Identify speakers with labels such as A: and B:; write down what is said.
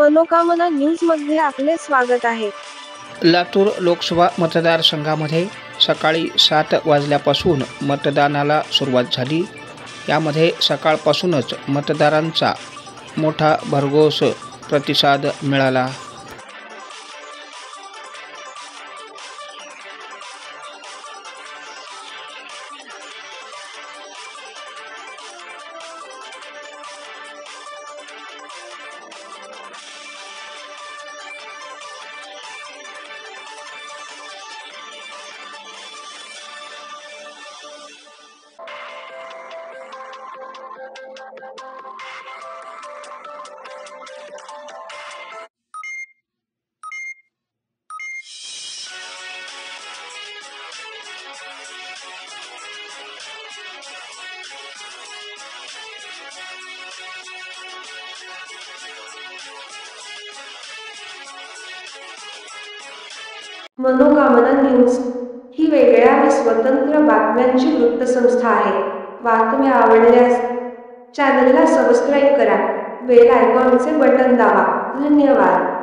A: मनोकामना न्यूजमध्ये आपले स्वागत आहे।
B: लातूर लोकसभा मतदारसंघामध्ये सकाळी 7 वाजल्यापासून मतदानाला सुरुवात झाली। यामध्ये सकाळपासूनच मतदारांचा मोठा भरघोस प्रतिसाद मिळाला।
A: मनोकामना न्यूज ही वेगळ्या व स्वतंत्र बातम्यांची वृत्तसंस्था आहे। बातम्या आवडल्यास चॅनलला सबस्क्राईब करा, बेल आयकॉनचे बटन दाबा। धन्यवाद।